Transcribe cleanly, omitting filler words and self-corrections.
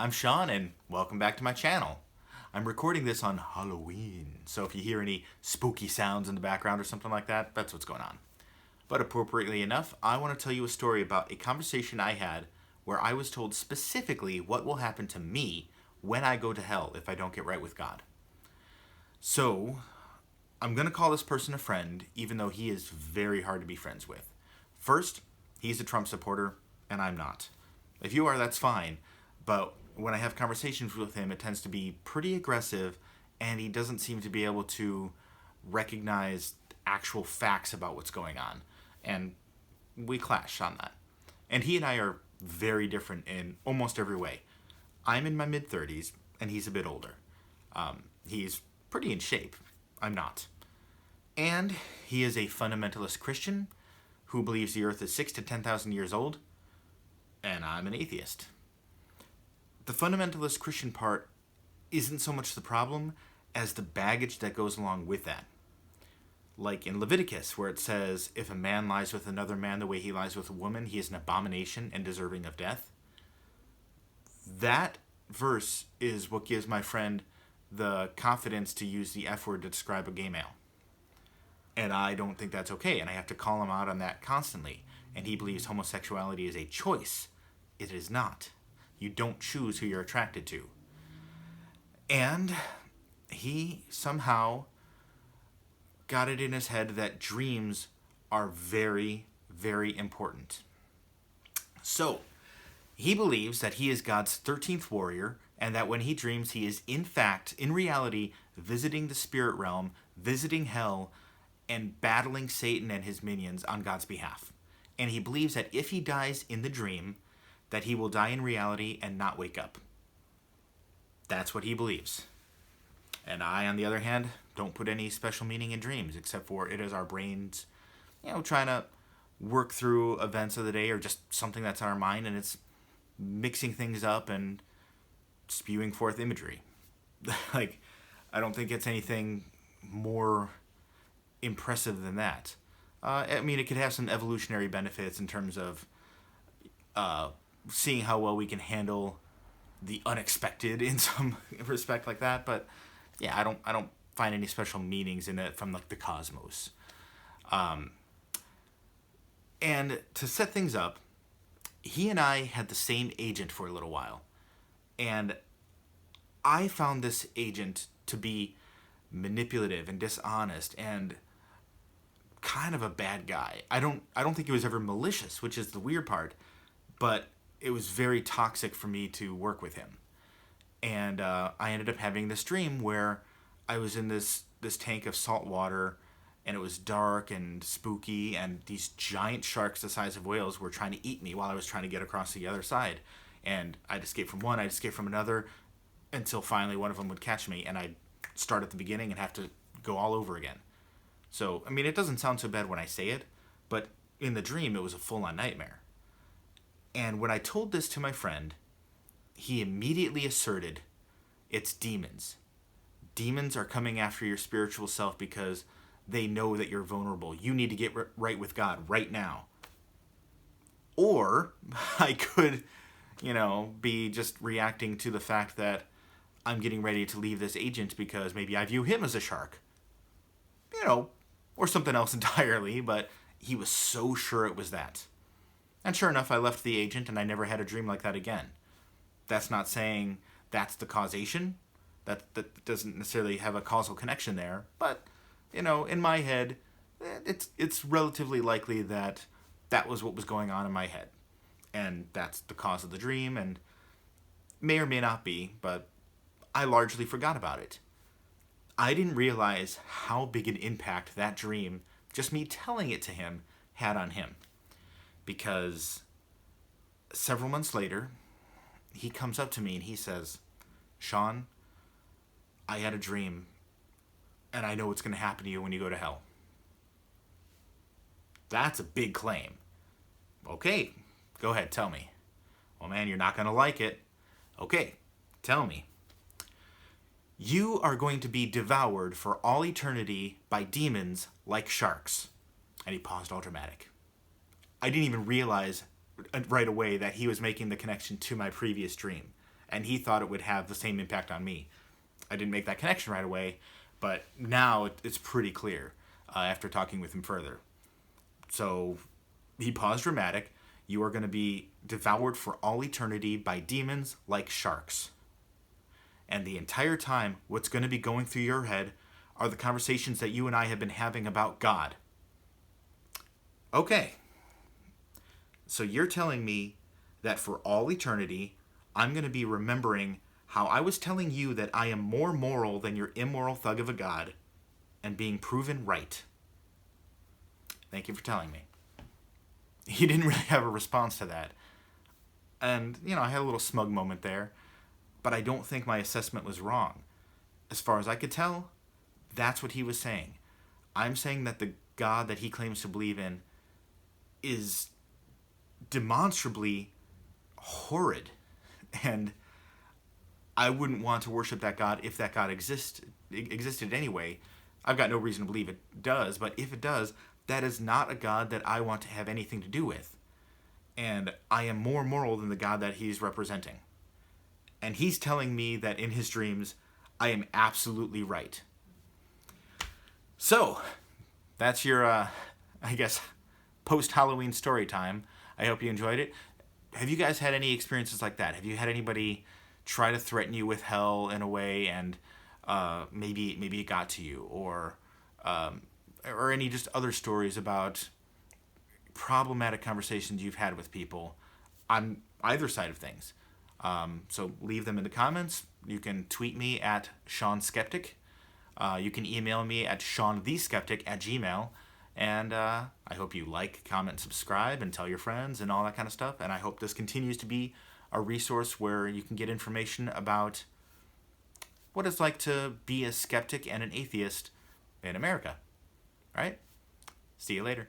I'm Sean, and welcome back to my channel. I'm recording this on Halloween, so if you hear any spooky sounds in the background or something like that, that's what's going on. But appropriately enough, I want to tell you a story about a conversation I had where I was told specifically what will happen to me when I go to hell if I don't get right with God. So, I'm going to call this person a friend, even though he is very hard to be friends with. First, he's a Trump supporter, and I'm not. If you are, that's fine. But when I have conversations with him, it tends to be pretty aggressive, and he doesn't seem to be able to recognize actual facts about what's going on. And we clash on that. And he and I are very different in almost every way. I'm in my mid-30s, and he's a bit older. He's pretty in shape. I'm not. And he is a fundamentalist Christian who believes the earth is 6,000 to 10,000 years old, and I'm an atheist. The fundamentalist Christian part isn't so much the problem as the baggage that goes along with that. Like in Leviticus, where it says, if a man lies with another man the way he lies with a woman, he is an abomination and deserving of death. That verse is what gives my friend the confidence to use the F word to describe a gay male. And I don't think that's okay, and I have to call him out on that constantly. And he believes homosexuality is a choice. It is not. You don't choose who you're attracted to. And he somehow got it in his head that dreams are very, very important. So, he believes that he is God's 13th warrior, and that when he dreams, he is in fact, in reality, visiting the spirit realm, visiting hell, and battling Satan and his minions on God's behalf. And he believes that if he dies in the dream, that he will die in reality and not wake up. That's what he believes. And I, on the other hand, don't put any special meaning in dreams, except for it is our brains, trying to work through events of the day or just something that's on our mind, and it's mixing things up and spewing forth imagery. I don't think it's anything more impressive than that. It could have some evolutionary benefits in terms of seeing how well we can handle the unexpected in some respect like that. But yeah, I don't find any special meanings in it from the cosmos. And to set things up, he and I had the same agent for a little while, and I found this agent to be manipulative and dishonest and kind of a bad guy. I don't think he was ever malicious, which is the weird part, but it was very toxic for me to work with him. And I ended up having this dream where I was in this tank of salt water, and it was dark and spooky, and these giant sharks the size of whales were trying to eat me while I was trying to get across the other side. And I'd escape from one, I'd escape from another, until finally one of them would catch me, and I'd start at the beginning and have to go all over again. So, it doesn't sound so bad when I say it, but in the dream, it was a full-on nightmare. And when I told this to my friend, he immediately asserted, it's demons. Demons are coming after your spiritual self because they know that you're vulnerable. You need to get right with God right now. Or I could, be just reacting to the fact that I'm getting ready to leave this agent because maybe I view him as a shark. Or something else entirely, but he was so sure it was that. And sure enough, I left the agent and I never had a dream like that again. That's not saying that's the causation. That doesn't necessarily have a causal connection there. But, in my head, it's relatively likely that that was what was going on in my head. And that's the cause of the dream, and may or may not be, but I largely forgot about it. I didn't realize how big an impact that dream, just me telling it to him, had on him. Because several months later, he comes up to me and he says, Sean, I had a dream, and I know what's going to happen to you when you go to hell. That's a big claim. Okay, go ahead, tell me. Well, man, you're not going to like it. Okay, tell me. You are going to be devoured for all eternity by demons like sharks. And he paused, all dramatic. I didn't even realize right away that he was making the connection to my previous dream. and he thought it would have the same impact on me. I didn't make that connection right away, but now it's pretty clear after talking with him further. So he paused dramatic. You are going to be devoured for all eternity by demons like sharks. And the entire time, what's going to be going through your head are the conversations that you and I have been having about God. Okay. So you're telling me that for all eternity, I'm going to be remembering how I was telling you that I am more moral than your immoral thug of a God and being proven right. Thank you for telling me. He didn't really have a response to that. And, I had a little smug moment there, but I don't think my assessment was wrong. As far as I could tell, that's what he was saying. I'm saying that the God that he claims to believe in is demonstrably horrid, and I wouldn't want to worship that God if that God existed anyway. I've got no reason to believe it does, but if it does, that is not a God that I want to have anything to do with. And I am more moral than the God that he's representing. And he's telling me that in his dreams, I am absolutely right. So, that's your, post-Halloween story time. I hope you enjoyed it. Have you guys had any experiences like that? Have you had anybody try to threaten you with hell in a way, and maybe it got to you, or any just other stories about problematic conversations you've had with people on either side of things? So leave them in the comments. You can tweet me at Sean Skeptic. You can email me at SeanTheSkeptic@gmail.com. And I hope you like, comment, subscribe, and tell your friends and all that kind of stuff. And I hope this continues to be a resource where you can get information about what it's like to be a skeptic and an atheist in America. All right? See you later.